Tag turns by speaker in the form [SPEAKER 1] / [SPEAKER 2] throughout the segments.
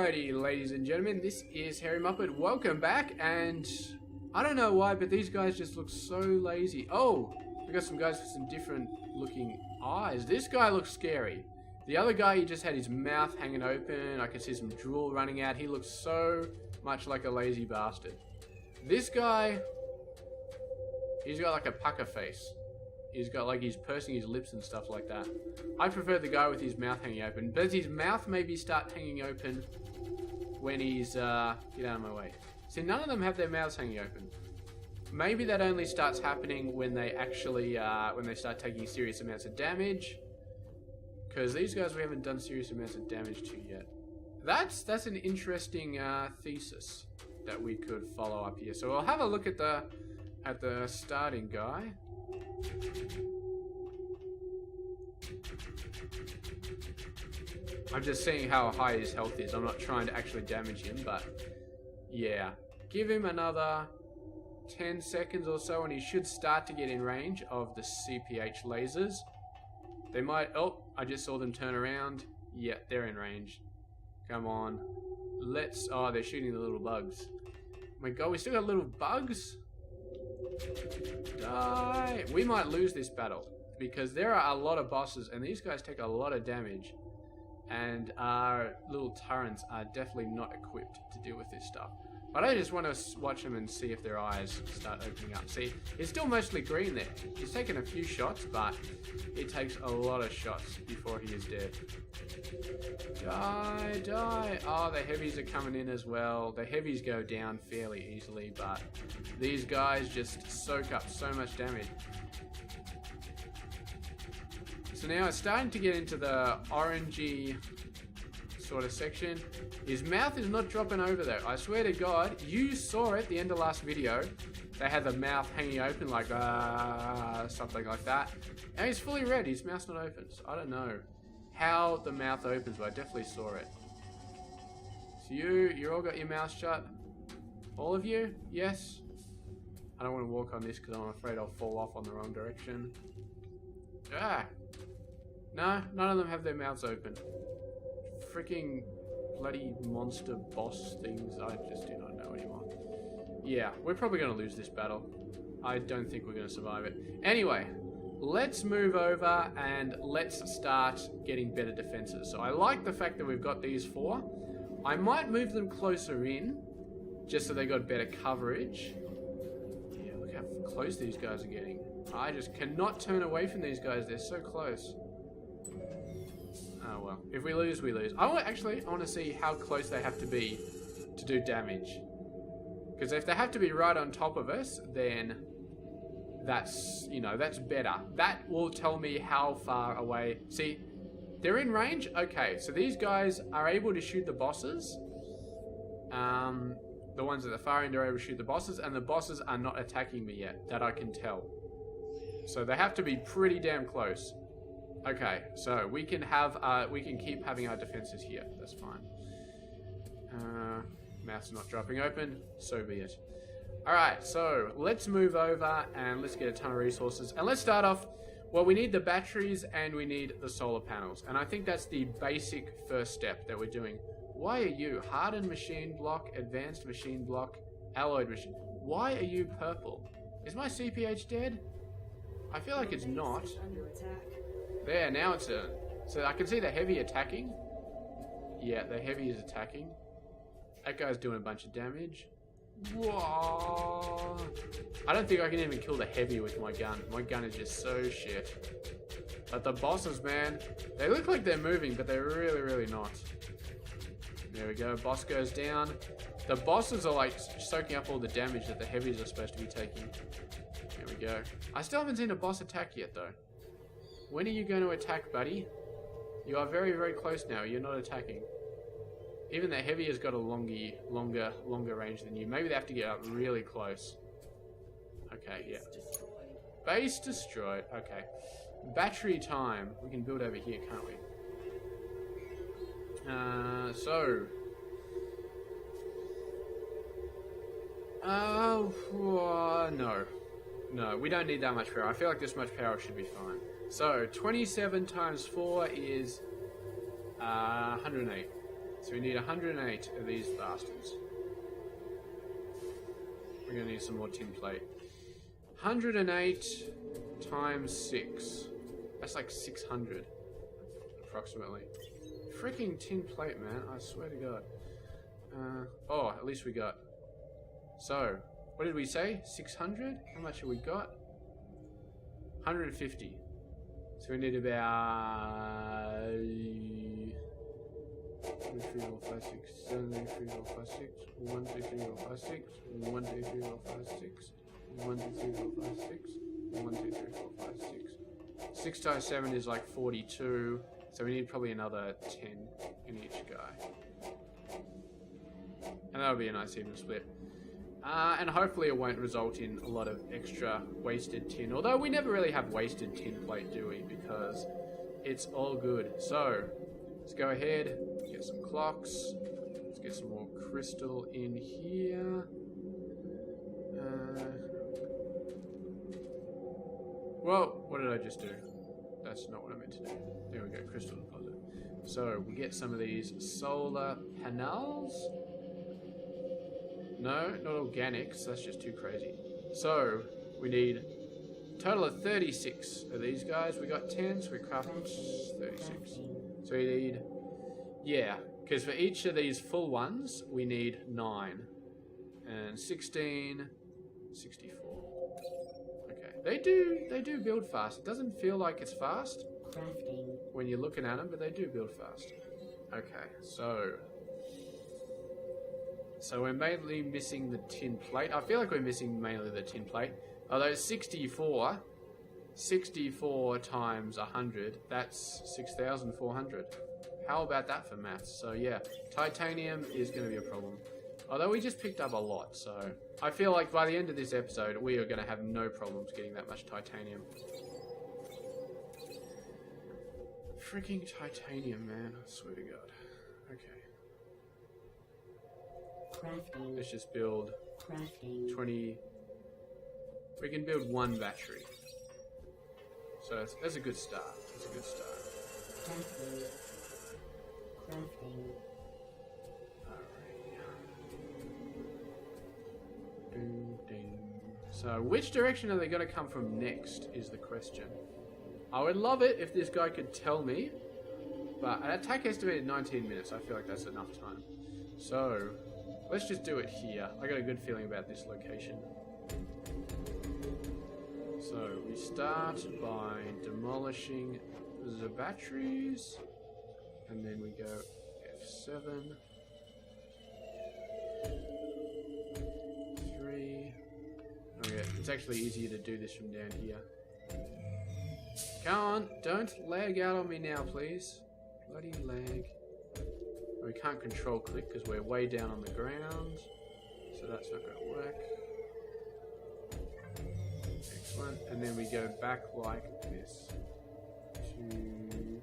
[SPEAKER 1] Alrighty, ladies and gentlemen, this is Hairymuppet. Welcome back, and I don't know why, but these guys just look so lazy. Oh, we got some guys with some different looking eyes. This guy looks scary. The other guy, he just had his mouth hanging open. I could see some drool running out. He looks so much like a lazy bastard. This guy, he's got like a pucker face. He's got like, he's pursing his lips and stuff like that. I prefer the guy with his mouth hanging open. Does his mouth maybe start hanging open when he's, get out of my way. See, none of them have their mouths hanging open. Maybe that only starts happening when they actually, when they start taking serious amounts of damage. Because these guys we haven't done serious amounts of damage to yet. That's an interesting thesis that we could follow up here. So we'll have a look at the starting guy. I'm just seeing how high his health is. I'm not trying to actually damage him, but yeah. Give him another 10 seconds or so and he should start to get in range of the CPH lasers. They might... Oh, I just saw them turn around. Yeah, they're in range. Come on. Let's... Oh, they're shooting the little bugs. Oh my god, we still got little bugs? Die! We might lose this battle because there are a lot of bosses and these guys take a lot of damage and our little turrets are definitely not equipped to deal with this stuff. But I just want to watch them and see if their eyes start opening up. See, it's still mostly green there. He's taken a few shots, but it takes a lot of shots before he is dead. Die, die. Oh, the heavies are coming in as well. The heavies go down fairly easily, but these guys just soak up so much damage. So now it's starting to get into the orangey sort of section. His mouth is not dropping over though. I swear to God, you saw it at the end of last video. They had the mouth hanging open like something like that. And he's fully red. His mouth's not open. So I don't know how the mouth opens, but I definitely saw it. So you all got your mouth shut? All of you? Yes? I don't want to walk on this because I'm afraid I'll fall off on the wrong direction. Ah! No, none of them have their mouths open. Freaking bloody monster boss things, I just do not know anymore. Yeah, we're probably going to lose this battle. I don't think we're going to survive it. Anyway, let's move over and let's start getting better defenses. So I like the fact that we've got these four. I might move them closer in, just so they got better coverage. Yeah, look how close these guys are getting. I just cannot turn away from these guys, they're so close. Oh well, if we lose, we lose. I want to see how close they have to be to do damage. Because if they have to be right on top of us, then that's, you know, that's better. That will tell me how far away. See, they're in range. Okay, so these guys are able to shoot the bosses. The ones at the far end are able to shoot the bosses, and the bosses are not attacking me yet. That I can tell. So they have to be pretty damn close. Okay, so we can have, we can keep having our defenses here. That's fine. Mouth's not dropping open, so be it. Alright, so let's move over and let's get a ton of resources. And let's start off, well, we need the batteries and we need the solar panels. And I think that's the basic first step that we're doing. Why are you hardened machine block, advanced machine block, alloyed machine? Why are you purple? Is my CPH dead? I feel like it's not. There, now it's a... So I can see the heavy attacking. Yeah, the heavy is attacking. That guy's doing a bunch of damage. Whoa! I don't think I can even kill the heavy with my gun. My gun is just so shit. But the bosses, man, they look like they're moving, but they're really, really not. There we go, boss goes down. The bosses are like soaking up all the damage that the heavies are supposed to be taking. There we go. I still haven't seen a boss attack yet, though. When are you going to attack, buddy? You are very, very close now. You're not attacking. Even the heavy has got a longer range than you. Maybe they have to get up really close. Okay, yeah. Base destroyed. Okay. Battery time. We can build over here, can't we? No. No, we don't need that much power. I feel like this much power should be fine. So, 27 times 4 is 108. So we need 108 of these bastards. We're going to need some more tin plate. 108 times 6. That's like 600. Approximately. Freaking tin plate, man. I swear to God. Oh, at least we got... So, what did we say? 600? How much have we got? 150. So we need about... 1, 2, 3, 4, 5, 6, 7, 8, 3, 4, 5, 6. 1, 2, 3, 4, 5, 6. 1, 2, 3, 4, 5, 6. 1, 2, 3, 4, 5, 6. 1, 2, 3, 4, 5, 6. 6 times 7 is like 42. So we need probably another 10 in each guy. And that'll be a nice even split. And hopefully it won't result in a lot of extra wasted tin. Although we never really have wasted tin plate, do we? Because it's all good. So, let's go ahead, get some clocks. Let's get some more crystal in here. Well, what did I just do? That's not what I meant to do. There we go, crystal deposit. So, we get some of these solar panels. No, not organics. That's just too crazy. So, we need a total of 36 of these guys. We got 10, so we craft 36. So we need... Yeah, because for each of these full ones, we need 9. And 16, 64. Okay, they do build fast. It doesn't feel like it's fast when you're looking at them, but they do build fast. Okay, so we're mainly missing the tin plate. I feel like we're missing mainly the tin plate. Although 64 times 100, that's 6,400. How about that for maths? So yeah, titanium is going to be a problem. Although we just picked up a lot, so I feel like by the end of this episode, we are going to have no problems getting that much titanium. Freaking titanium, man. I swear to God. Okay.
[SPEAKER 2] Crafting.
[SPEAKER 1] Let's just build
[SPEAKER 2] Crafting.
[SPEAKER 1] 20... We can build 1 battery. So that's a good start. That's a good start.
[SPEAKER 2] Crafting. Crafting.
[SPEAKER 1] So, which direction are they going to come from next is the question. I would love it if this guy could tell me, but an attack estimated 19 minutes. I feel like that's enough time. So, let's just do it here. I got a good feeling about this location. So, we start by demolishing the batteries, and then we go F7. 3. Okay, it's actually easier to do this from down here. Come on, don't lag out on me now, please. Bloody lag. We can't control click because we're way down on the ground, so that's not going to work. Excellent. And then we go back like this. 2,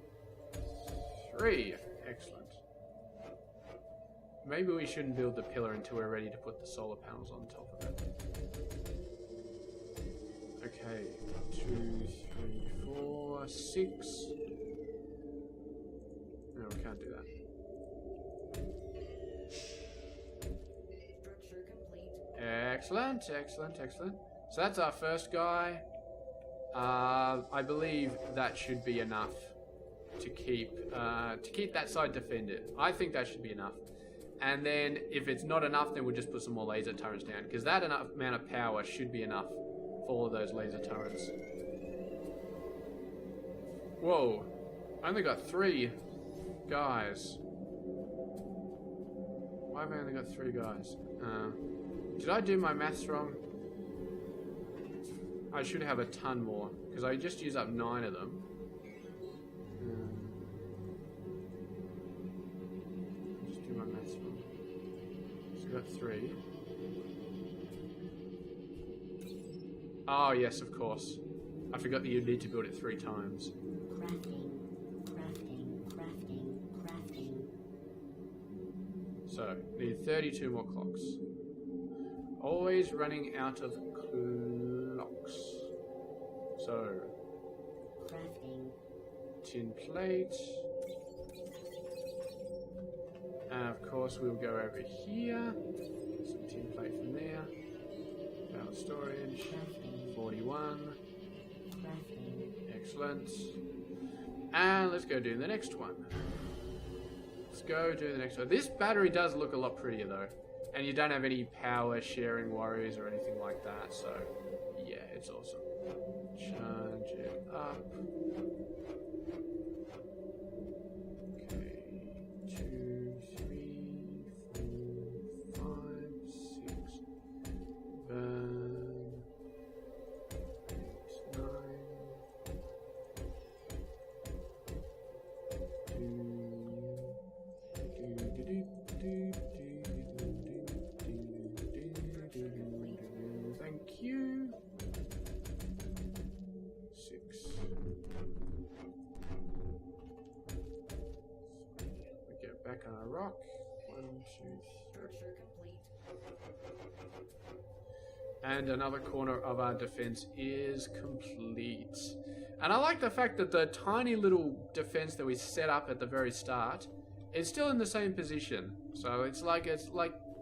[SPEAKER 1] 3. Excellent. Maybe we shouldn't build the pillar until we're ready to put the solar panels on top of it. Okay, 2, 3, 4, 6. No, we can't do that.
[SPEAKER 2] Structure complete.
[SPEAKER 1] Excellent, excellent, excellent. So that's our first guy. I believe that should be enough to keep that side defended. I think that should be enough. And then if it's not enough, then we'll just put some more laser turrets down, because that amount of power should be enough for all of those laser turrets. Whoa, I only got 3 guys. Why have I only got 3 guys? Did I do my maths wrong? I should have a ton more, because I just used up 9 of them. Just do my maths wrong. So we got 3. Oh yes, of course. I forgot that you need to build it 3 times.
[SPEAKER 2] Crafting. Crafting. Crafting. Crafting.
[SPEAKER 1] So, need 32 more clocks. Always running out of clocks. So,
[SPEAKER 2] Crafting.
[SPEAKER 1] tin plate. course, we'll go over here. Some tin plate from there. Power storage. 41. Excellent. And let's go do the next one. Let's go do the next one. This battery does look a lot prettier though. And you don't have any power sharing worries or anything like that. So, yeah, it's awesome. Charge it up. Okay. 2, 3, 4, 5, 6. Burn. 8, 9. Thank you. 6. We get back on our rock. 1, 2, 3. And another corner of our defense is complete. And I like the fact that the tiny little defense that we set up at the very start is still in the same position. So it's like,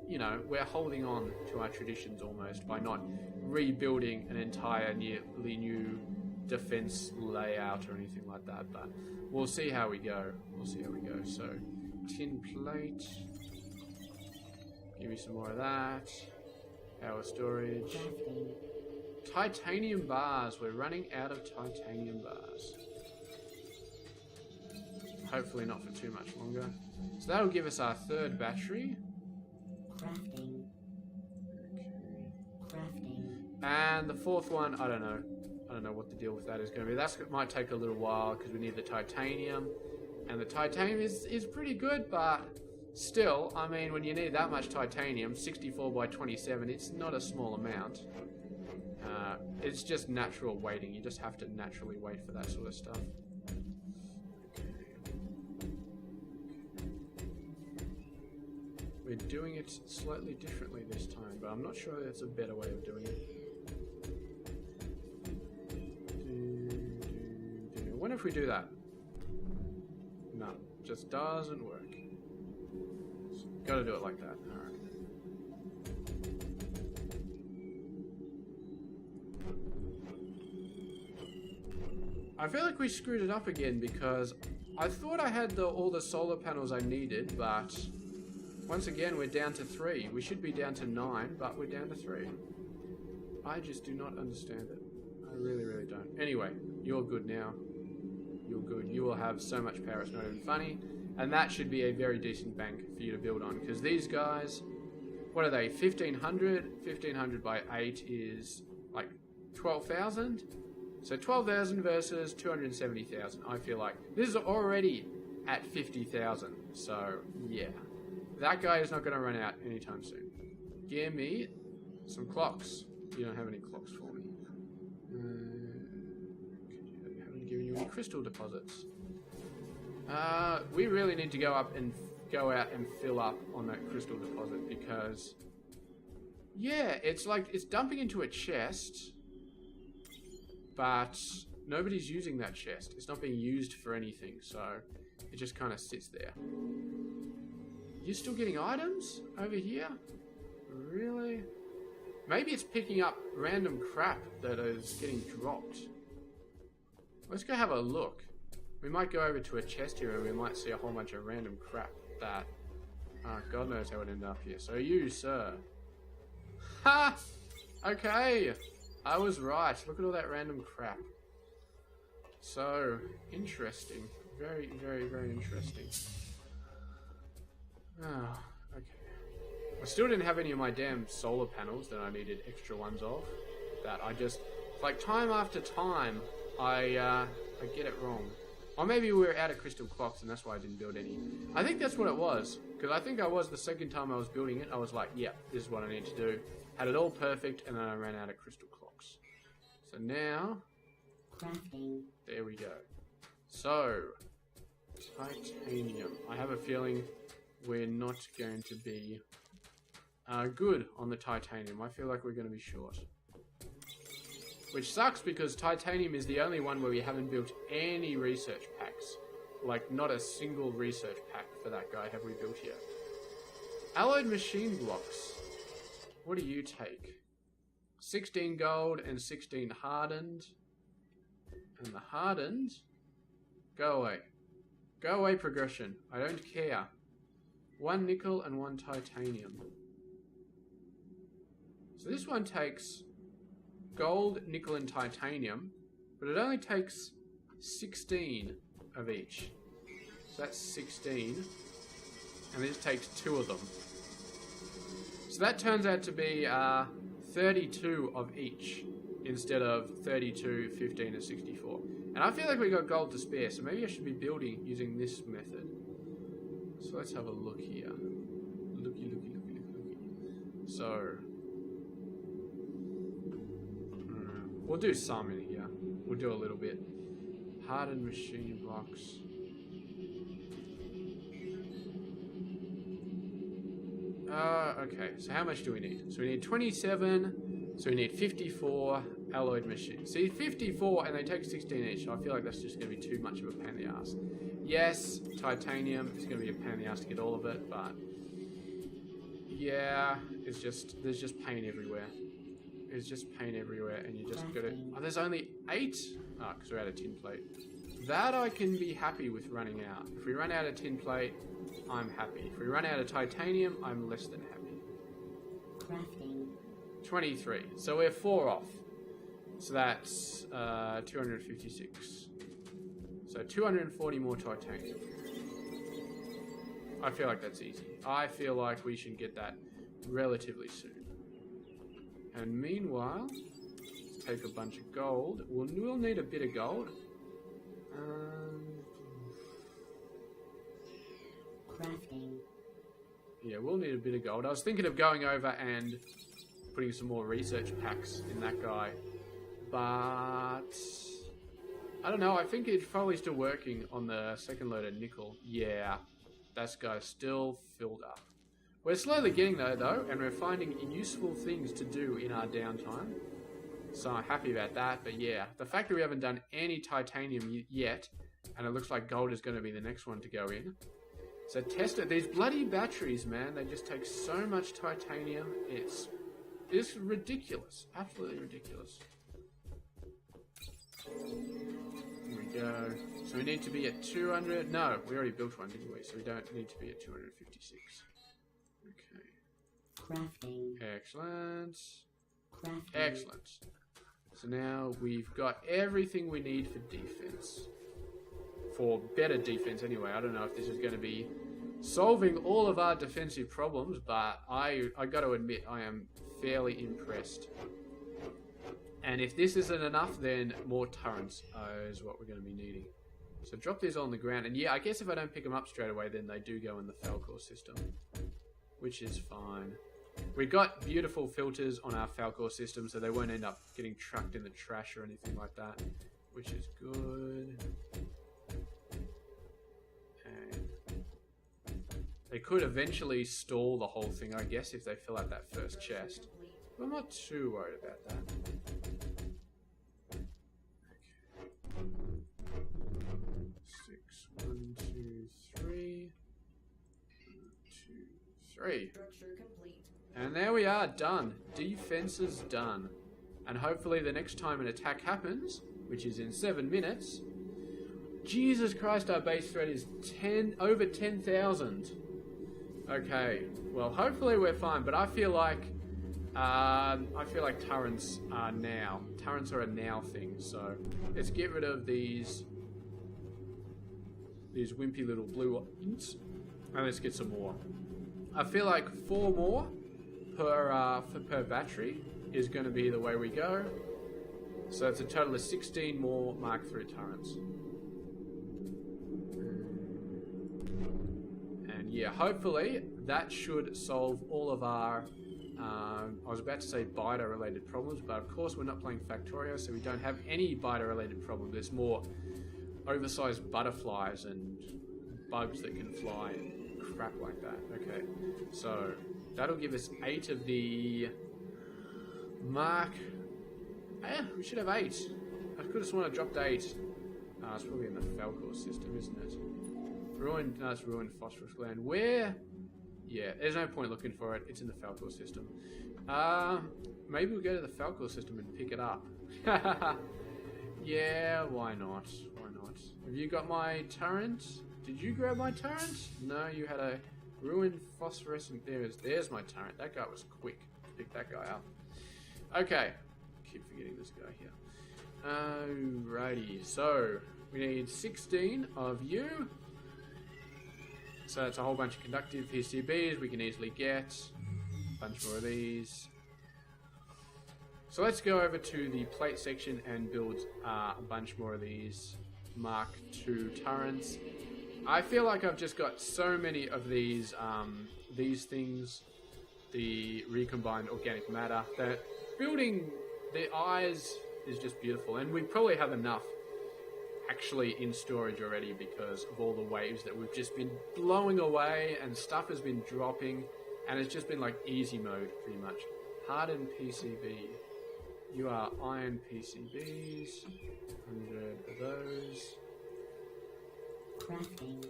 [SPEAKER 1] you know, we're holding on to our traditions almost by not rebuilding an entire nearly new defense layout or anything like that. But we'll see how we go. We'll see how we go. So, tin plate. Give me some more of that. Power storage. Titanium bars. We're running out of titanium bars. Hopefully not for too much longer. So that'll give us our third battery.
[SPEAKER 2] Crafting.
[SPEAKER 1] Okay.
[SPEAKER 2] Crafting.
[SPEAKER 1] And the fourth one, I don't know. I don't know what the deal with that is going to be. That might take a little while because we need the titanium. And the titanium is pretty good, but still, I mean, when you need that much titanium, 64 by 27, it's not a small amount. It's just natural waiting. You just have to naturally wait for that sort of stuff. We're doing it slightly differently this time, but I'm not sure that's a better way of doing it. When if we do that? No, just doesn't work. Gotta do it like that. Alright. I feel like we screwed it up again because I thought I had all the solar panels I needed, but once again we're down to 3. We should be down to 9, but we're down to 3. I just do not understand it. I really, really don't. Anyway, you're good now. You're good. You will have so much power it's not even funny. And that should be a very decent bank for you to build on. Because these guys, what are they? 1,500? 1,500 by 8 is like 12,000? So 12,000 versus 270,000. I feel like this is already at 50,000. So yeah, that guy is not going to run out anytime soon. Give me some clocks. You don't have any clocks for me. I haven't given you any crystal deposits. We really need to go out and fill up on that crystal deposit because, yeah, it's like it's dumping into a chest. But nobody's using that chest. It's not being used for anything, so it just kind of sits there. You're still getting items over here? Really? Maybe it's picking up random crap that is getting dropped. Let's go have a look. We might go over to a chest here and we might see a whole bunch of random crap that... God knows how it ended up here. So you, sir. Ha! Okay! I was right. Look at all that random crap. So, interesting. Very, very, very interesting. Oh, okay. I still didn't have any of my damn solar panels that I needed extra ones of. That I just... like, time after time, I get it wrong. Or maybe we were out of crystal clocks and that's why I didn't build any. I think that's what it was. Because I think I was the second time I was building it. I was like, yeah, this is what I need to do. Had it all perfect and then I ran out of crystal clocks. So now...
[SPEAKER 2] Crafting.
[SPEAKER 1] There we go. So... titanium. I have a feeling we're not going to be good on the titanium. I feel like we're going to be short. Which sucks because titanium is the only one where we haven't built any research packs. Like, not a single research pack for that guy have we built yet. Alloyed machine blocks. What do you take? 16 gold and 16 hardened. And the hardened... Go away. Go away, progression. I don't care. 1 nickel and 1 titanium. So this one takes gold, nickel, and titanium, but it only takes 16 of each. So that's 16. And this takes 2 of them. So that turns out to be 32 of each instead of 32, 15, and 64. And I feel like we got gold to spare, so maybe I should be building using this method. So let's have a look here. Looky. So, we'll do some in here. We'll do a little bit. Hardened machine blocks. Okay, so how much do we need? So we need 27, so we need 54 alloyed machines. See, 54 and they take 16 each, so I feel like that's just going to be too much of a pain in the ass. Yes, titanium is going to be a pain in the ass to get all of it, but yeah, it's just, there's just pain everywhere. There's just pain everywhere, and you just got to... Oh, there's only 8? Oh, because we're out of tin plate. That I can be happy with running out. If we run out of tin plate, I'm happy. If we run out of titanium, I'm less than happy.
[SPEAKER 2] Crafting.
[SPEAKER 1] 23. So we're 4 off. So that's 256. So 240 more titanium. I feel like that's easy. I feel like we should get that relatively soon. And meanwhile, let's take a bunch of gold. We'll need a bit of gold.
[SPEAKER 2] Crafting.
[SPEAKER 1] Yeah, we'll need a bit of gold. I was thinking of going over and putting some more research packs in that guy. But I don't know, I think it's probably still working on the second load of nickel. Yeah, that guy's still filled up. We're slowly getting there though, and we're finding useful things to do in our downtime. So I'm happy about that, but yeah, the fact that we haven't done any titanium yet, and it looks like gold is going to be the next one to go in. So test it. These bloody batteries, man, they just take so much titanium. It's ridiculous. Absolutely ridiculous. Here we go. So we need to be at 200. No, we already built one, didn't we? So we don't need to be at 256. Okay.
[SPEAKER 2] Crafting.
[SPEAKER 1] Excellent.
[SPEAKER 2] Crafting.
[SPEAKER 1] Excellent. So now we've got everything we need for defense. For better defense anyway. I don't know if this is going to be solving all of our defensive problems, but I got to admit I am fairly impressed. And if this isn't enough, then more turrets is what we're going to be needing. So drop these on the ground, and yeah, I guess if I don't pick them up straight away, then they do go in the Falcor system, which is fine. We've got beautiful filters on our Falcor system, so they won't end up getting trucked in the trash or anything like that, which is good. And they could eventually stall the whole thing, I guess, if they fill out that first chest. But I'm not too worried about that. Okay. 6, 1, 2, 3. 1, 2, 3. And there we are, done. Defense is done. And hopefully the next time an attack happens, which is in 7 minutes, Jesus Christ, our base threat is over 10,000. Okay, well, hopefully we're fine, but I feel like turrets are now. Turrets are a now thing, so let's get rid of these wimpy little blue ones, and let's get some more. I feel like 4 more per battery is going to be the way we go. So it's a total of 16 more Mark III turrets. And yeah, hopefully that should solve all of our, I was about to say biter related problems, but of course we're not playing Factorio, so we don't have any biter related problems. There's more oversized butterflies and bugs that can fly and crap like that. Okay, so that'll give us 8 of the Mark. We should have 8. I could have sworn I dropped 8. It's probably in the Falcor system, isn't it? Ruined, no, it's ruined phosphorus gland. Where Yeah, there's no point looking for it. It's in the Falcor system. Maybe we'll go to the Falcor system and pick it up. Yeah, why not? Why not? Have you got my turret? Did you grab my turret? No, you had a ruined phosphorescent. There's my turret. That guy was quick. Pick that guy up. Okay. Keep forgetting this guy here. Alrighty. So, we need 16 of you. So that's a whole bunch of conductive PCBs we can easily get. A bunch more of these. So let's go over to the plate section and build a bunch more of these Mark II turrets. I feel like I've just got so many of these things, the recombined organic matter, that building the eyes is just beautiful. And we probably have enough actually in storage already because of all the waves that we've just been blowing away and stuff has been dropping, and it's just been like easy mode pretty much. Hardened PCB. You are iron PCBs. 100 of those.
[SPEAKER 2] Crafting.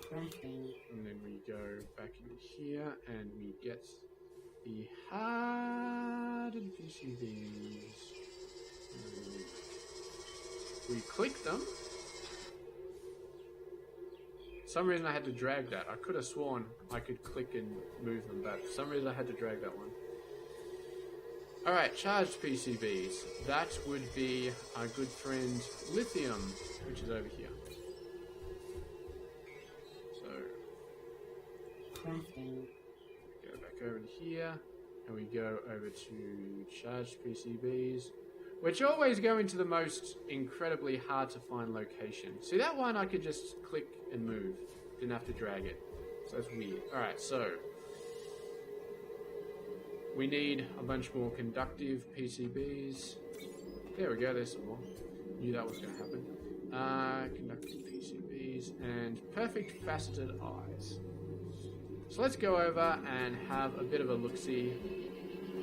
[SPEAKER 2] Crafting.
[SPEAKER 1] And then we go back in here and we get the hardened PCBs. We click them. For some reason I had to drag that. I could have sworn I could click and move them, but for some reason I had to drag that one. Alright, charged PCBs. That would be our good friend lithium, which is over here. So,
[SPEAKER 2] Crafting.
[SPEAKER 1] go back over to here, and we go over to charged PCBs, which always go into the most incredibly hard to find location. See, that one I could just click and move. Didn't have to drag it. So that's weird. Alright, so we need a bunch more conductive PCBs. There we go, there's some more. Knew that was going to happen. Conductive PCBs and perfect faceted eyes. So let's go over and have a bit of a look-see.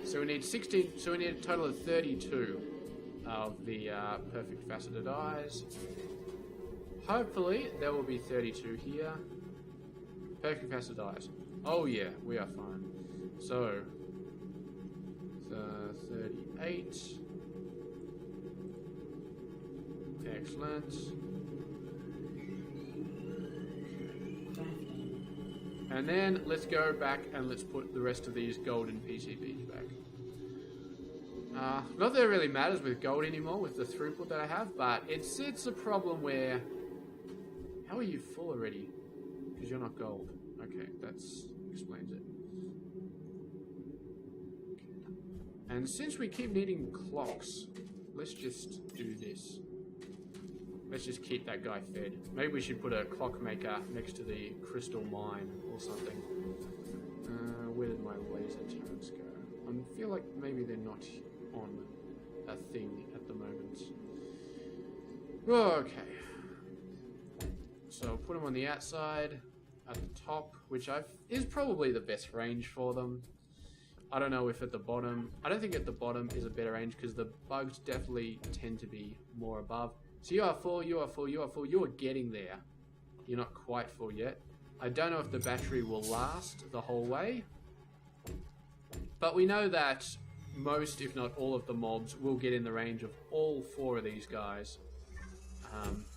[SPEAKER 1] So we need 16, so we need a total of 32 of the perfect faceted eyes. Hopefully there will be 32 here. Perfect faceted eyes. Oh yeah, we are fine. So 38. Excellent. And then let's go back and let's put the rest of these golden PCBs back. Not that it really matters with gold anymore with the throughput that I have, but it's a problem where... How are you full already? Because you're not gold. Okay, that explains it. And since we keep needing clocks, let's just do this. Let's just keep that guy fed. Maybe we should put a clock maker next to the crystal mine or something. Where did my laser turrets go? I feel like maybe they're not on a thing at the moment. Okay. So I'll put them on the outside, at the top, which is probably the best range for them. I don't know if at the bottom... I don't think at the bottom is a better range because the bugs definitely tend to be more above. So you are full, you are full, you are full. You are getting there. You're not quite full yet. I don't know if the battery will last the whole way. But we know that most, if not all of the mobs will get in the range of all 4 of these guys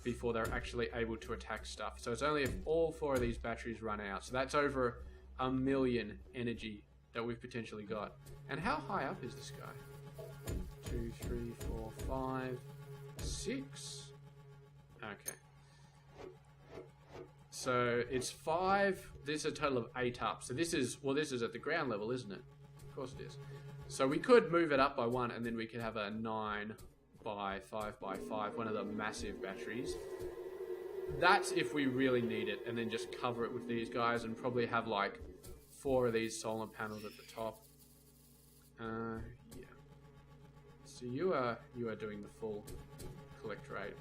[SPEAKER 1] before they're actually able to attack stuff. So it's only if all 4 of these batteries run out. So that's over 1 million energy that we've potentially got. And how high up is this guy? 2, 3, 4, 5, 6. Okay. So it's 5. This is a total of 8 up. So this is, well, this is at the ground level, isn't it? Of course it is. So we could move it up by 1 and then we could have a 9 by 5 by 5, one of the massive batteries. That's if we really need it, and then just cover it with these guys and probably have like 4 of these solar panels at the top. Yeah. So you are doing the full collect rate.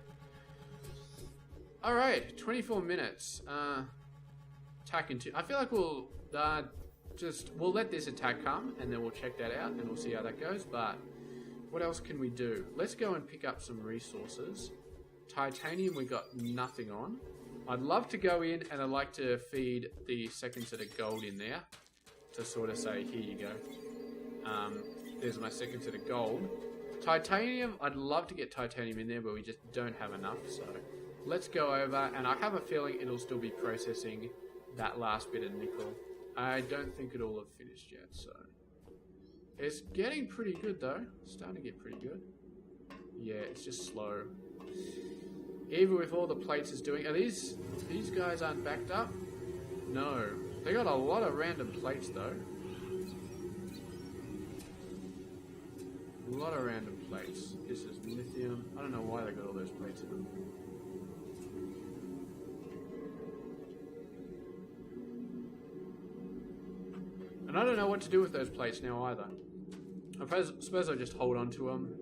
[SPEAKER 1] All right, 24 minutes. Attack into. I feel like we'll let this attack come, and then we'll check that out, and we'll see how that goes. But what else can we do? Let's go and pick up some resources. Titanium we got nothing on. I'd love to go in and I'd like to feed the second set of gold in there to sort of say, here you go. There's my second set of gold. Titanium, I'd love to get titanium in there, but we just don't have enough. So let's go over, and I have a feeling it'll still be processing that last bit of nickel. I don't think it'll have finished yet, so it's getting pretty good though. It's starting to get pretty good. Yeah, it's just slow. Even with all the plates it's doing, are these guys aren't backed up? No, they got a lot of random plates though. A lot of random plates. This is lithium. I don't know why they got all those plates in them. And I don't know what to do with those plates now either. I suppose I'll just hold on to them.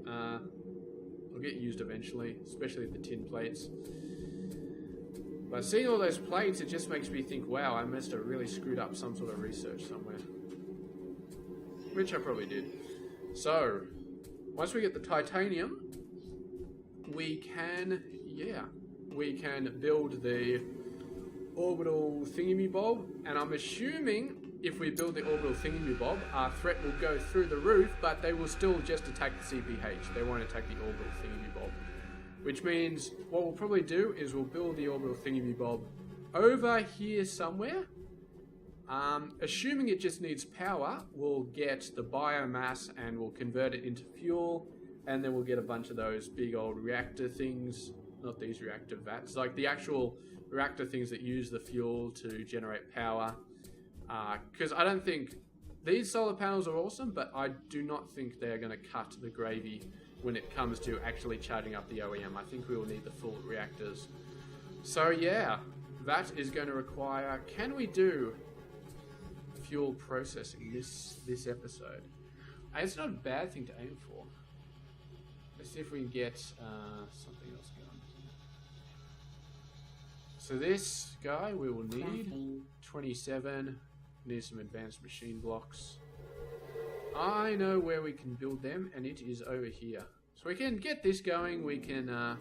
[SPEAKER 1] They'll get used eventually, especially the tin plates. But seeing all those plates, it just makes me think, wow, I must have really screwed up some sort of research somewhere. Which I probably did. So, once we get the titanium, we can build the orbital thingy-me-bob, and I'm assuming if we build the orbital thingy-me-bob, our threat will go through the roof, but they will still just attack the CPH. They won't attack the orbital thingy-me-bob. Which means what we'll probably do is we'll build the orbital thingy-me-bob over here somewhere. Assuming it just needs power, we'll get the biomass and we'll convert it into fuel, and then we'll get a bunch of those big old reactor things, not these reactor vats, like the actual reactor things that use the fuel to generate power. Because I don't think these solar panels are awesome, but I do not think they're going to cut the gravy when it comes to actually charging up the OEM. I think we will need the full reactors. So yeah, that is going to require... Can we do fuel processing this episode? And it's not a bad thing to aim for. Let's see if we can get something else going. So this guy we will need 27. Need some advanced machine blocks. I know where we can build them, and it is over here. So we can get this going. We can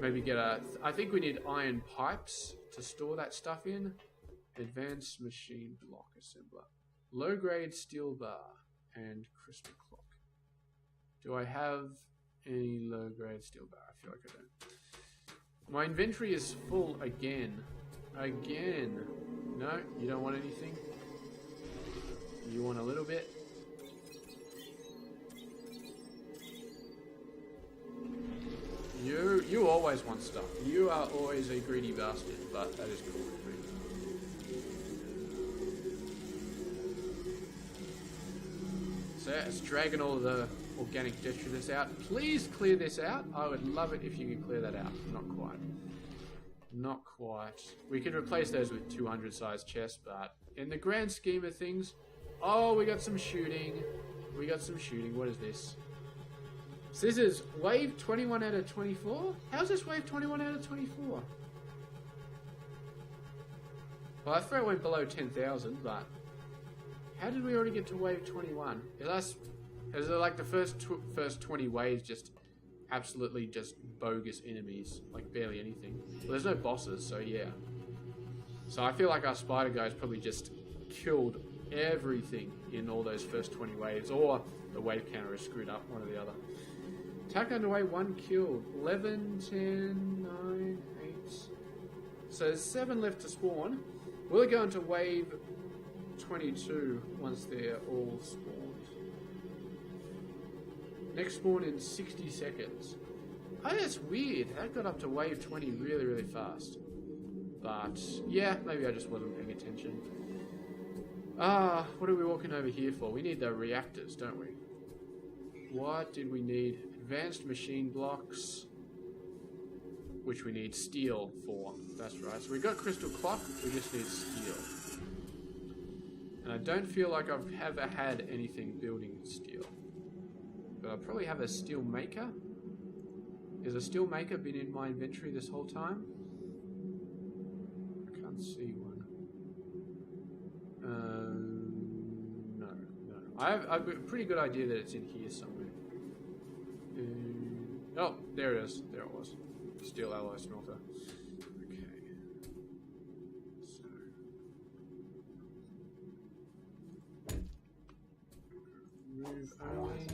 [SPEAKER 1] maybe get a... I think we need iron pipes to store that stuff in. Advanced machine block assembler. Low-grade steel bar and crystal clock. Do I have any low-grade steel bar? I feel like I don't. My inventory is full again. Again. No, you don't want anything? You want a little bit? You always want stuff. You are always a greedy bastard, but that is cool with me. So it's dragging all the organic detritus out. Please clear this out. I would love it if you could clear that out. Not quite. Not quite. We could replace those with 200 size chests, but in the grand scheme of things... Oh, we got some shooting. We got some shooting. What is this? So this is wave 21 out of 24? How's this wave 21 out of 24? Well, I thought it went below 10,000, but... How did we already get to wave 21? Is it like the first 20 waves just... absolutely just bogus enemies, like barely anything. Well, there's no bosses, so yeah. So I feel like our spider guys probably just killed everything in all those first 20 waves, or the wave counter is screwed up, one or the other. Attack underway, 1 killed. 11, 10, 9, 8. So there's 7 left to spawn. Will it go into wave 22 once they're all spawned? Next spawn in 60 seconds. Oh, that's weird. That got up to wave 20 really, really fast. But, yeah, maybe I just wasn't paying attention. What are we walking over here for? We need the reactors, don't we? What did we need? Advanced machine blocks. Which we need steel for. That's right. So we got crystal clock, we just need steel. And I don't feel like I've ever had anything building steel. But I'll probably have a steel maker. Has a steel maker been in my inventory this whole time? I can't see one. No. I have a pretty good idea that it's in here somewhere. Oh, there it is. There it was. Steel alloy smelter. Okay. Move only.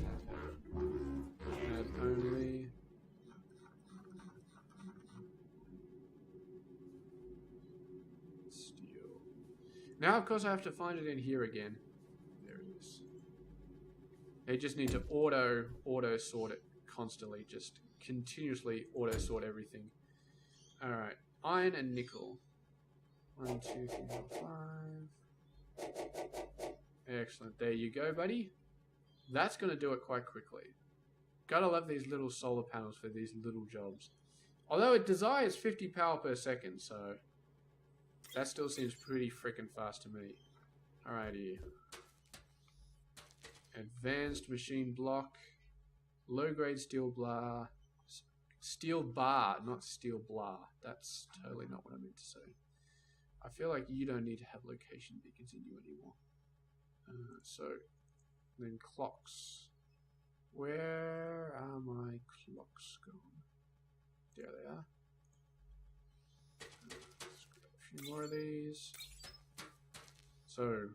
[SPEAKER 1] Add only. Steel. Now, of course, I have to find it in here again. There it is. I just need to auto sort it constantly. Just continuously auto sort everything. Alright. Iron and nickel. 1, 2, 3, 4, 5. Excellent. There you go, buddy. That's going to do it quite quickly. Gotta love these little solar panels for these little jobs. Although it desires 50 power per second, so that still seems pretty freaking fast to me. Alrighty. Advanced machine block. Low-grade steel bar. Steel bar, not steel blah. That's totally not what I meant to say. I feel like you don't need to have location beacons in you anymore. So, then clocks. Where are my clocks gone? There they are. Let's grab a few more of these. So,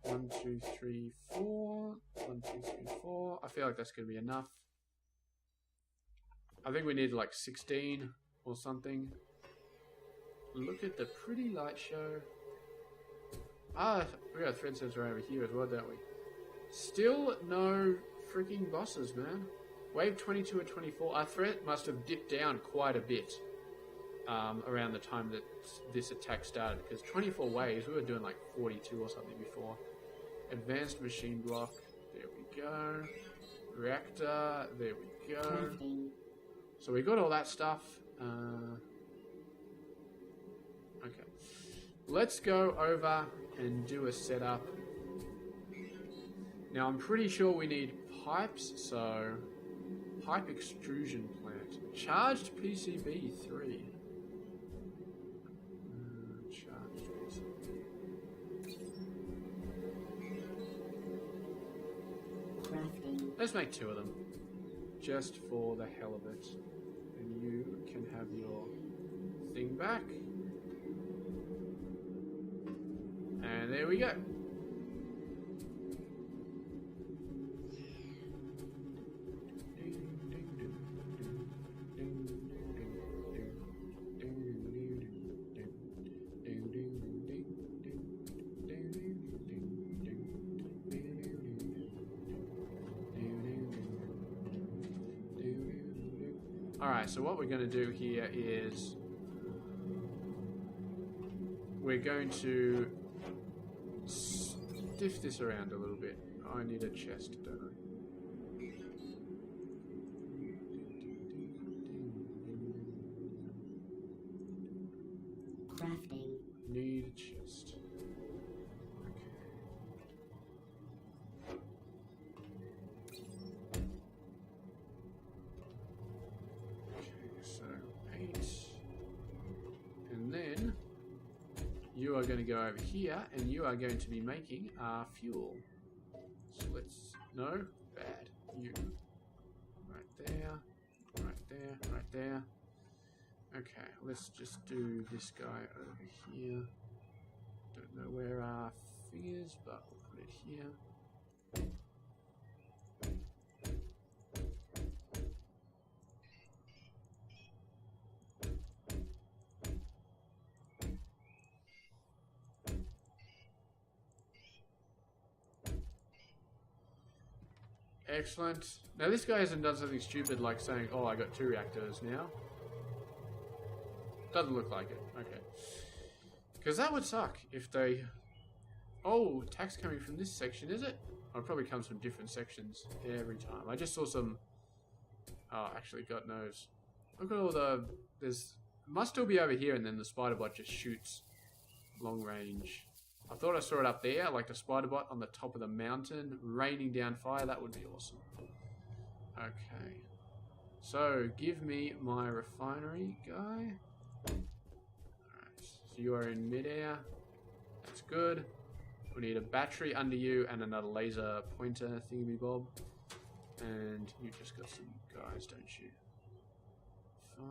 [SPEAKER 1] 1, 2, 3, 4. 1, 2, 3, 4. I feel like that's going to be enough. I think we need like 16 or something. Look at the pretty light show. Ah, we got a thread sensor over here as well, don't we? Still no freaking bosses, man. Wave 22 and 24. Our threat must have dipped down quite a bit around the time that this attack started. Because 24 waves, we were doing like 42 or something before. Advanced machine block. There we go. Reactor. There we go. So we got all that stuff. Okay. Let's go over and do a setup. Now I'm pretty sure we need pipes, so pipe extrusion plant. Charged PCB 3. Charged PCB.
[SPEAKER 2] Crafting.
[SPEAKER 1] Let's make 2 of them. Just for the hell of it. And you can have your thing back. And there we go. Alright, so what we're going to do here is we're going to stiff this around a little bit. I need a chest, don't I?
[SPEAKER 2] Crafting.
[SPEAKER 1] Need a chest. So 8, and then you are going to go over here, and you are going to be making fuel. So let's bad. You right there, right there, right there. Okay, let's just do this guy over here. Don't know where our thing is, but we'll put it here. Excellent. Now this guy hasn't done something stupid like saying, oh, I got 2 reactors now. Doesn't look like it. Okay. Because that would suck if they... Oh, attack's coming from this section, is it? Oh, it probably comes from different sections every time. I just saw some... Oh, actually, God knows. Look at all the... There's... It must still be over here, and then the spider bot just shoots long range. I thought I saw it up there, like the spider bot on the top of the mountain, raining down fire. That would be awesome. Okay. So, give me my refinery guy. Alright, so you are in midair. That's good. We need a battery under you and another laser pointer thingy-bob. And you just got some guys, don't you? 5.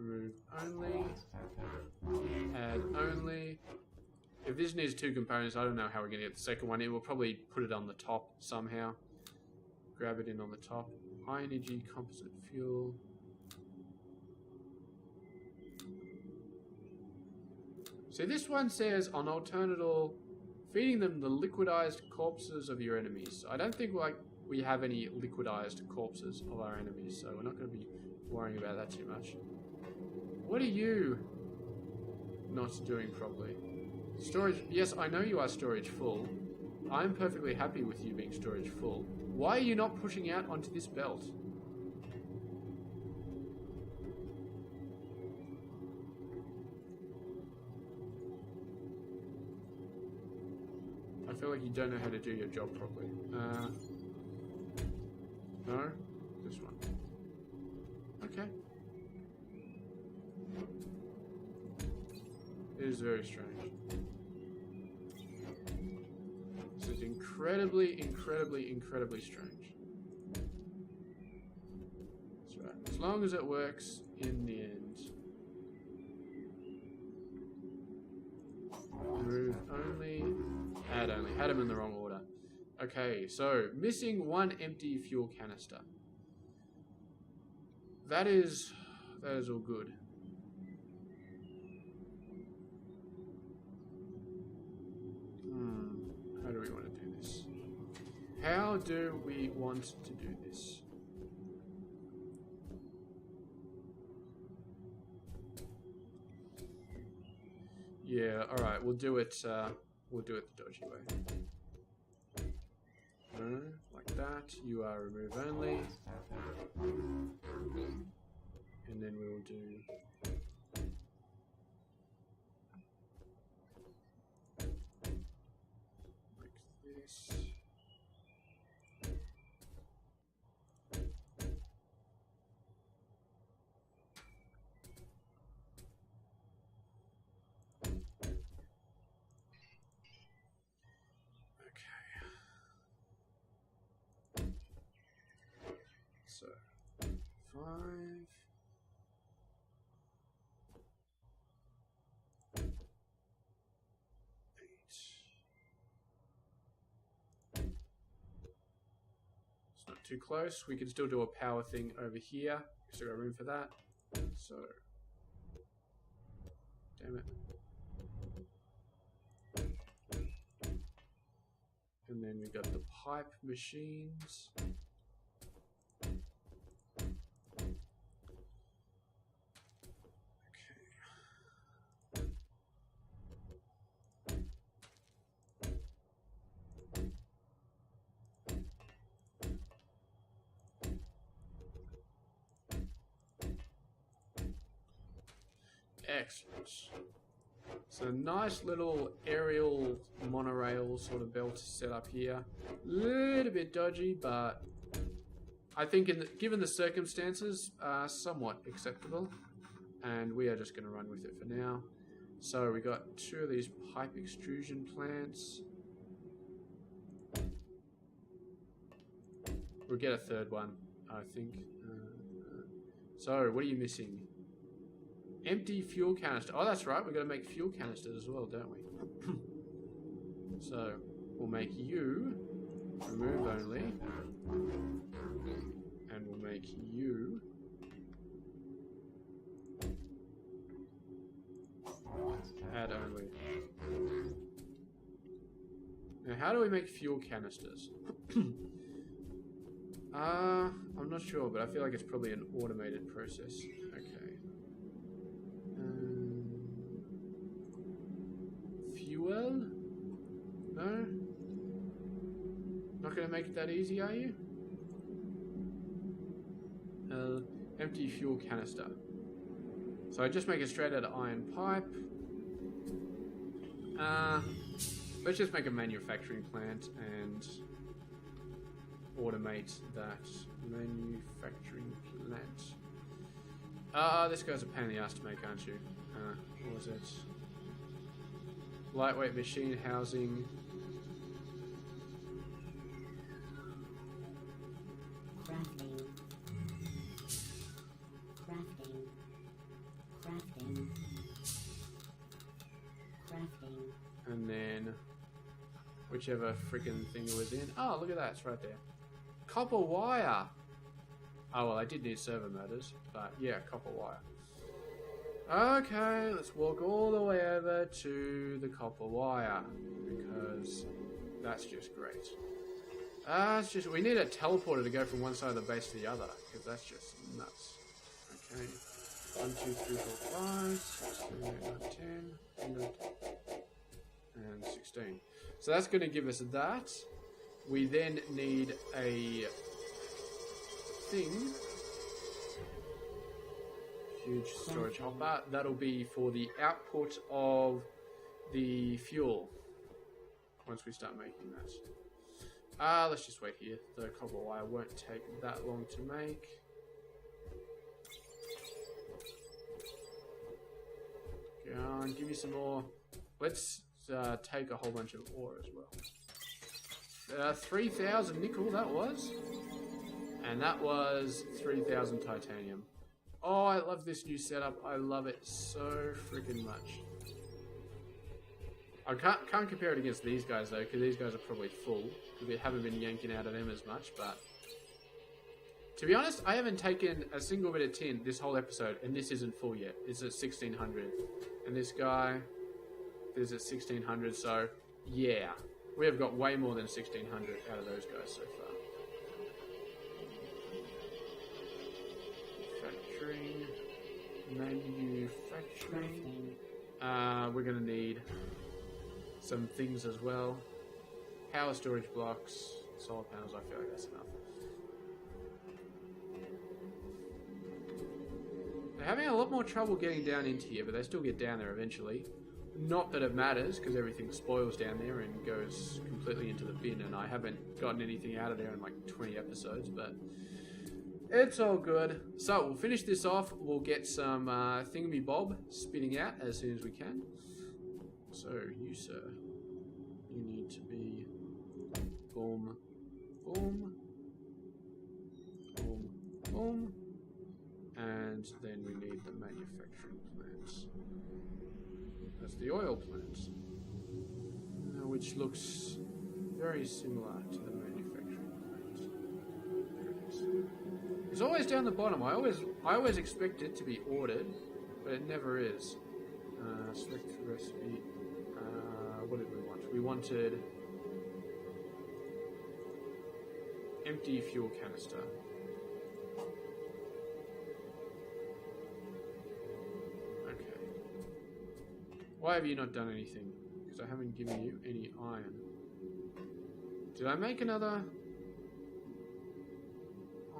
[SPEAKER 1] Remove only. Add only. If this needs 2 components, I don't know how we're going to get the second one in. We'll probably put it on the top somehow. Grab it in on the top. High energy composite fuel. So this one says on alternative, feeding them the liquidized corpses of your enemies. So I don't think we have any liquidized corpses of our enemies, so we're not going to be worrying about that too much. What are you not doing properly? Storage, yes, I know you are storage full. I'm perfectly happy with you being storage full. Why are you not pushing out onto this belt? I feel like you don't know how to do your job properly. No? This one. Okay. It is very strange. This is incredibly, incredibly, incredibly strange. That's right. As long as it works in the end. Remove only. Add only. Had them in the wrong order. Okay, so missing 1 empty fuel canister. That is all good. How do we want to do this? How do we want to do this? Yeah, alright, we'll do it the dodgy way. No, like that. You are remove only. And then we will do like this. So, 5. It's not too close. We can still do a power thing over here. Still got room for that. So, damn it. And then we got the pipe machines. Excellent. So nice little aerial monorail sort of belt set up here. Little bit dodgy, but I think given the circumstances, somewhat acceptable. And we are just going to run with it for now. So we got 2 of these pipe extrusion plants. We'll get a 3rd one, I think. So what are you missing? Empty fuel canister. Oh, that's right. We've got to make fuel canisters as well, don't we? So, we'll make you remove only. And we'll make you add only. Now, how do we make fuel canisters? I'm not sure, but I feel like it's probably an automated process. Okay. Fuel? No? Not gonna make it that easy, are you? Empty fuel canister. So I just make it straight out of iron pipe. Let's just make a manufacturing plant and automate that manufacturing plant. This guy's a pain in the ass to make, aren't you? What was it? Lightweight machine housing.
[SPEAKER 2] Crafting. Crafting.
[SPEAKER 1] whichever freaking thing it was in. Oh, look at that, it's right there. Copper wire. Oh well, I did need servo motors, but yeah, copper wire. Okay, let's walk all the way over to the copper wire because that's just great. It's just we need a teleporter to go from one side of the base to the other because that's just nuts. Okay, 1, 2, 3, 4, 5, 6, 7, 8, 9, 10, 11, and 16. So that's going to give us that. We then need a thing. Huge storage hopper. That'll be for the output of the fuel. Once we start making that. Let's just wait here. The copper wire won't take that long to make. Go on, give me some more. Let's take a whole bunch of ore as well. 3,000 nickel that was. And that was 3,000 titanium. Oh, I love this new setup. I love it so freaking much. I can't compare it against these guys though, because these guys are probably full. Because we haven't been yanking out of them as much, but... To be honest, I haven't taken a single bit of tin this whole episode, and this isn't full yet. It's at 1,600. And this guy is at 1,600, so... Yeah. We have got way more than 1,600 out of those guys so far. Manufacturing. We're going to need some things as well. Power storage blocks, solar panels. I feel like that's enough. They're having a lot more trouble getting down into here, but they still get down there eventually. Not that it matters, because everything spoils down there and goes completely into the bin, and I haven't gotten anything out of there in like 20 episodes, but... It's all good. So, we'll finish this off. We'll get some thingamy-bob spitting out as soon as we can. So, you, sir, you need to be boom, boom, boom, boom. And then we need the manufacturing plants. That's the oil plant, which looks very similar to the manufacturing plant. There it is. It's always down the bottom. I always expect it to be ordered, but it never is. Select recipe. What did we want? We wanted empty fuel canister. Okay. Why have you not done anything? Because I haven't given you any iron. Did I make another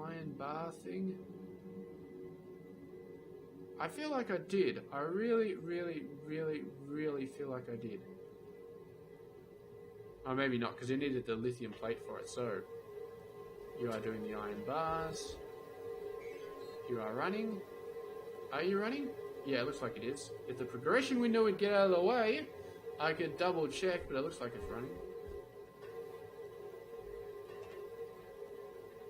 [SPEAKER 1] iron bar thing? I feel like I did. I really feel like I did. Oh, maybe not, because you needed the lithium plate for it, so... You are doing the iron bars. You are running. Are you running? Yeah, it looks like it is. If the progression window would get out of the way, I could double check, but it looks like it's running.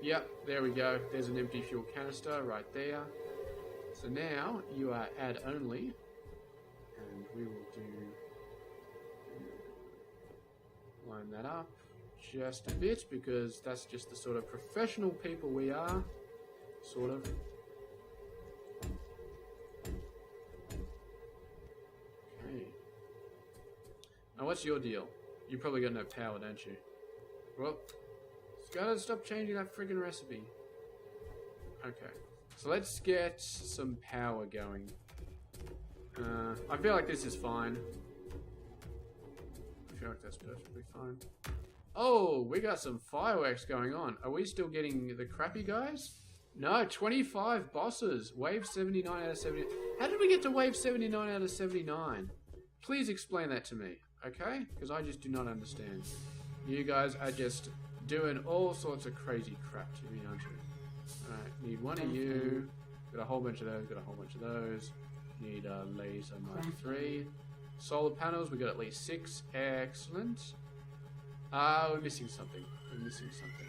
[SPEAKER 1] Yep, there we go. There's an empty fuel canister right there. So now you are add only, and we will line that up just a bit because that's just the sort of professional people we are, sort of. Okay. Now what's your deal? You probably got no power, don't you? Well, just gotta stop changing that friggin' recipe. Okay. So let's get some power going. I feel like this is fine. I feel like that's perfectly fine. Oh, we got some fireworks going on. Are we still getting the crappy guys? No, 25 bosses. Wave 79 out of 70. How did we get to wave 79 out of 79? Please explain that to me, okay? Because I just do not understand. You guys are just doing all sorts of crazy crap to me, aren't you? Alright, need one of you. Got a whole bunch of those, got a whole bunch of those. Need a laser Mark 3. Solar panels, we got at least 6. Excellent. We're missing something. We're missing something.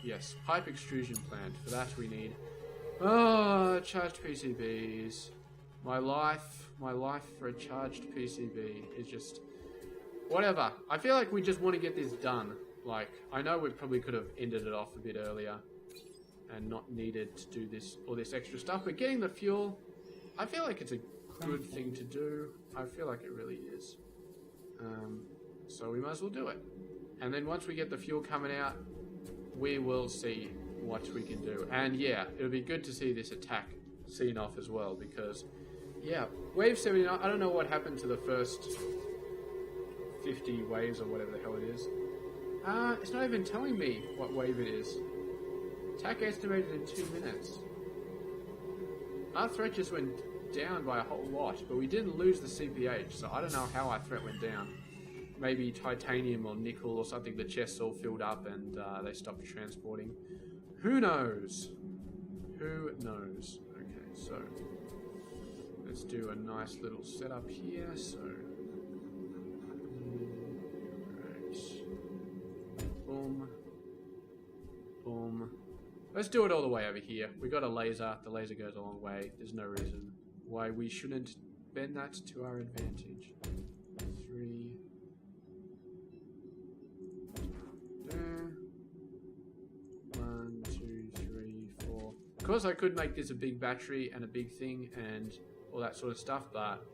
[SPEAKER 1] Yes, pipe extrusion plant. For that we need... Oh, charged PCBs. My life for a charged PCB is just Whatever. I feel like we just want to get this done. Like, I know we probably could have ended it off a bit earlier and not needed to do this all this extra stuff, but getting the fuel, I feel like it's a good thing to do. I feel like it really is. So we might as well do it. And then once we get the fuel coming out, we will see what we can do. And yeah, it'll be good to see this attack seen off as well, because yeah, wave 79, I don't know what happened to the first 50 waves or whatever the hell it is. It's not even telling me what wave it is. Attack estimated in 2 minutes. Our threat just went down by a whole lot, but we didn't lose the CPH, so I don't know how our threat went down. Maybe titanium or nickel or something, the chests all filled up and they stopped transporting. Who knows? Who knows? Okay, so let's do a nice little setup here. So, right. Boom. Boom. Let's do it all the way over here. We got a laser. The laser goes a long way. There's no reason why we shouldn't bend that to our advantage. 3. There. 1, 2, 3, 4. Of course, I could make this a big battery and a big thing and all that sort of stuff, but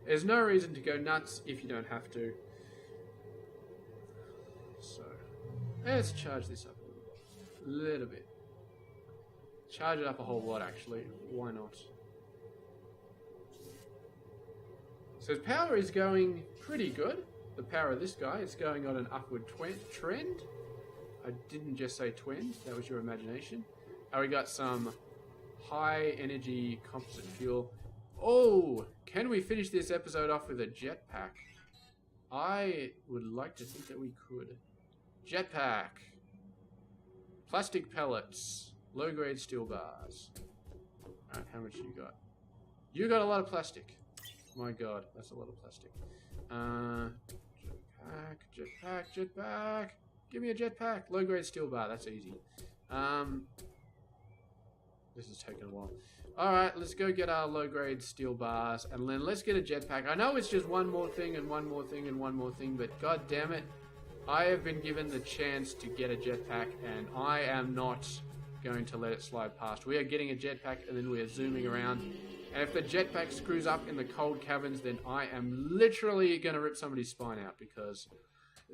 [SPEAKER 1] there's no reason to go nuts if you don't have to. So, let's charge this up a little bit. Charge it up a whole lot, actually. Why not? So power is going pretty good. The power of this guy is going on an upward trend. I didn't just say twend. That was your imagination. And we got some high energy composite fuel. Oh, can we finish this episode off with a jetpack? I would like to think that we could. Jetpack. Plastic pellets. Low-grade steel bars. Alright, how much you got? You got a lot of plastic. My god, that's a lot of plastic. Jetpack, jetpack. Give me a jetpack. Low-grade steel bar, that's easy. This is taking a while. Alright, let's go get our low-grade steel bars, and then let's get a jetpack. I know it's just one more thing, and one more thing, and one more thing, but god damn it, I have been given the chance to get a jetpack, and I am not going to let it slide past. We are getting a jetpack, and then we are zooming around. And if the jetpack screws up in the cold caverns, then I am literally going to rip somebody's spine out, because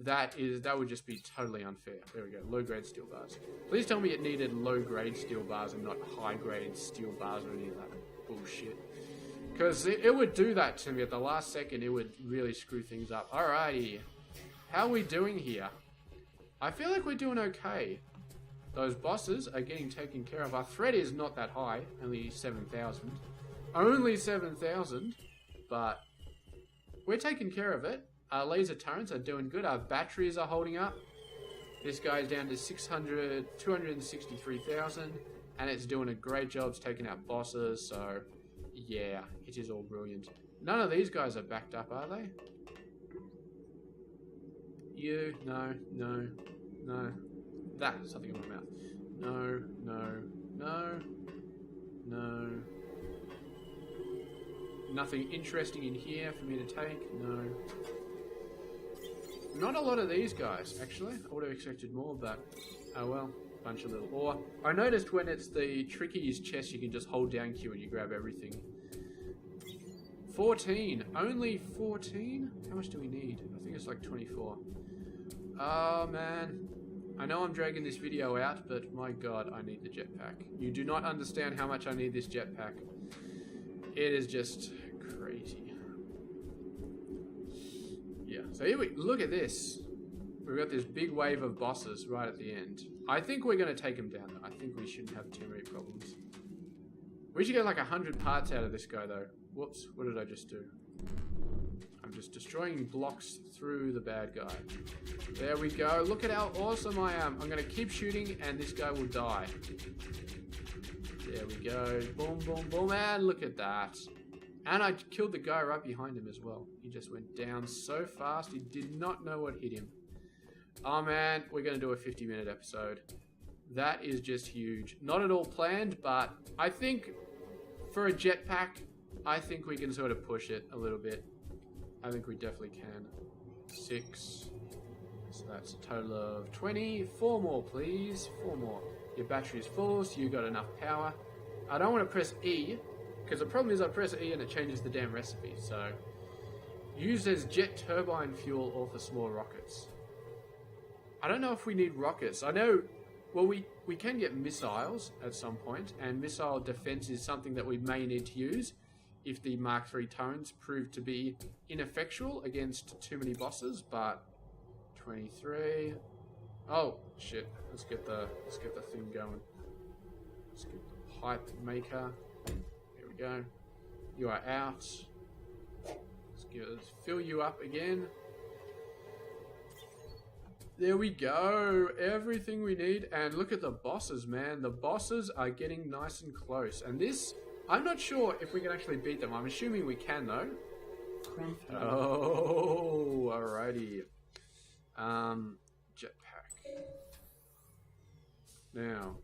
[SPEAKER 1] that would just be totally unfair. There we go, low-grade steel bars. Please tell me it needed low-grade steel bars and not high-grade steel bars or any of that bullshit. Because it would do that to me at the last second. It would really screw things up. Alrighty. How are we doing here? I feel like we're doing okay. Those bosses are getting taken care of. Our threat is not that high, only 7,000. Only 7,000, but we're taking care of it. Our laser turrets are doing good. Our batteries are holding up. This guy's down to 263,000, and it's doing a great job. It's taking out bosses, so yeah, it is all brilliant. None of these guys are backed up, are they? You, no, no, no. That, something in my mouth. No, no, no, no. Nothing interesting in here for me to take, no. Not a lot of these guys, actually. I would have expected more, but oh well. Bunch of little ore. I noticed when it's the trickiest chest, you can just hold down Q and you grab everything. 14. Only 14? How much do we need? I think it's like 24. Oh, man. I know I'm dragging this video out, but my god, I need the jetpack. You do not understand how much I need this jetpack. It is just crazy. Yeah, so here we look at this. We've got this big wave of bosses right at the end. I think we're going to take them down, though. I think we shouldn't have too many problems. We should get like 100 parts out of this guy, though. Whoops, what did I just do? I'm just destroying blocks through the bad guy. There we go. Look at how awesome I am. I'm going to keep shooting, and this guy will die. There we go. Boom, boom, boom, and look at that. And I killed the guy right behind him as well. He just went down so fast, he did not know what hit him. Oh man, we're going to do a 50-minute episode. That is just huge. Not at all planned, but I think for a jetpack, I think we can sort of push it a little bit. I think we definitely can. 6. So that's a total of 20. 4 more, please. 4 more. Your battery's full, so you got enough power. I don't want to press E, because the problem is I press E and it changes the damn recipe. So, used as jet turbine fuel or for small rockets. I don't know if we need rockets. I know, well, we can get missiles at some point, and missile defense is something that we may need to use if the Mark III tones prove to be ineffectual against too many bosses, but 23. Oh shit, let's get the thing going. Let's get the pipe maker. Here we go. You are out. Let's fill you up again. There we go. Everything we need. And look at the bosses, man. The bosses are getting nice and close. And this, I'm not sure if we can actually beat them. I'm assuming we can, though.
[SPEAKER 2] Crafting.
[SPEAKER 1] Oh, alrighty. Jetpack. Now.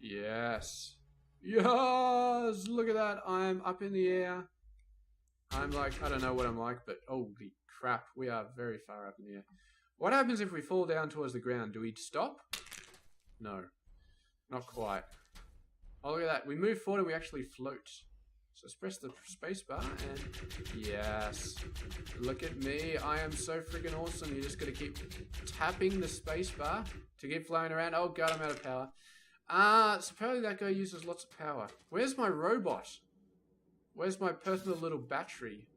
[SPEAKER 1] Yes. Yes! Look at that. I'm up in the air. I'm like, I don't know what I'm like, but holy crap. We are very far up in the air. What happens if we fall down towards the ground? Do we stop? No. Not quite. Oh, look at that. We move forward and we actually float. So let's press the space bar and... Yes. Look at me. I am so freaking awesome. You just got to keep tapping the space bar to keep flying around. Oh god, I'm out of power. So apparently that guy uses lots of power. Where's my robot? Where's my personal little battery?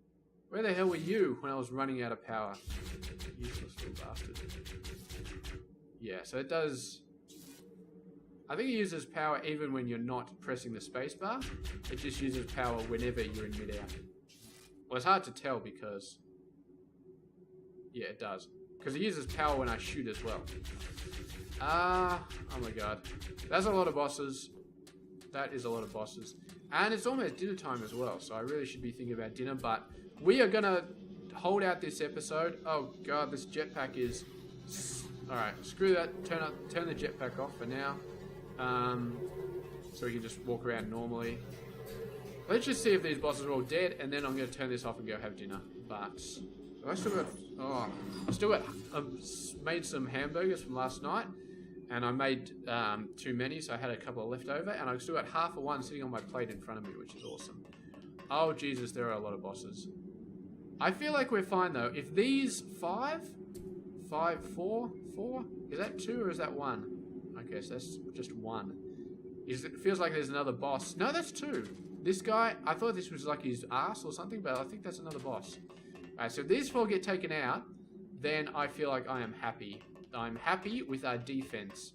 [SPEAKER 1] Where the hell were you when I was running out of power? Useless little bastard. Yeah, so it does... I think it uses power even when you're not pressing the spacebar. It just uses power whenever you're in midair. Well, it's hard to tell because... Yeah, it does. Because it uses power when I shoot as well. Oh my god. That's a lot of bosses. That is a lot of bosses. And it's almost dinner time as well, so I really should be thinking about dinner, but... We are gonna hold out this episode. Oh god, this jetpack is... Alright, screw that. Turn the jetpack off for now. So we can just walk around normally. Let's just see if these bosses are all dead, and then I'm gonna turn this off and go have dinner. But... I still got... Oh, I still got... made some hamburgers from last night. And I made too many, so I had a couple of left over. And I've still got half of one sitting on my plate in front of me, which is awesome. Oh Jesus, there are a lot of bosses. I feel like we're fine though. If these 4? Is that 2 or is that 1? Okay, so that's just 1. It feels like there's another boss. No, that's 2. This guy, I thought this was like his ass or something, but I think that's another boss. Alright, so if these 4 get taken out, then I feel like I am happy. I'm happy with our defense.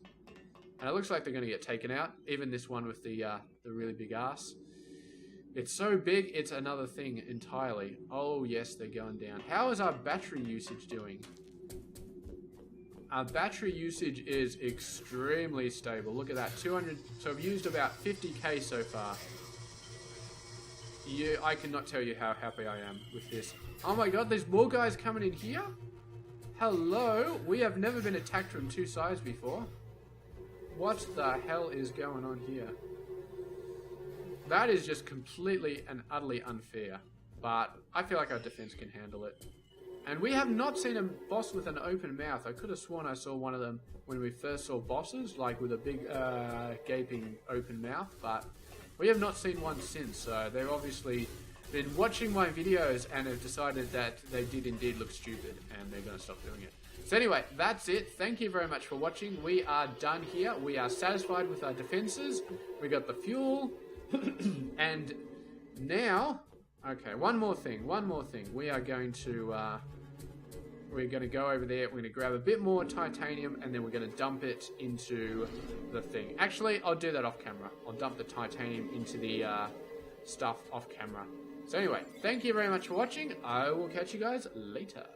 [SPEAKER 1] And it looks like they're going to get taken out. Even this one with the really big ass. It's so big, it's another thing entirely. Oh, yes, they're going down. How is our battery usage doing? Our battery usage is extremely stable. Look at that, 200. So I've used about 50k so far. Yeah, I cannot tell you how happy I am with this. Oh my god, there's more guys coming in here? Hello? We have never been attacked from 2 sides before. What the hell is going on here? That is just completely and utterly unfair. But I feel like our defense can handle it. And we have not seen a boss with an open mouth. I could have sworn I saw one of them when we first saw bosses, like with a big gaping open mouth. But we have not seen one since. So they've obviously been watching my videos and have decided that they did indeed look stupid. And they're going to stop doing it. So anyway, that's it. Thank you very much for watching. We are done here. We are satisfied with our defenses. We got the fuel. And now, okay, one more thing. We are going to go over there. We're going to grab a bit more titanium, and then we're going to dump it into the thing. Actually, I'll do that off camera. I'll dump the titanium into the stuff off camera. So anyway, thank you very much for watching. I will catch you guys later.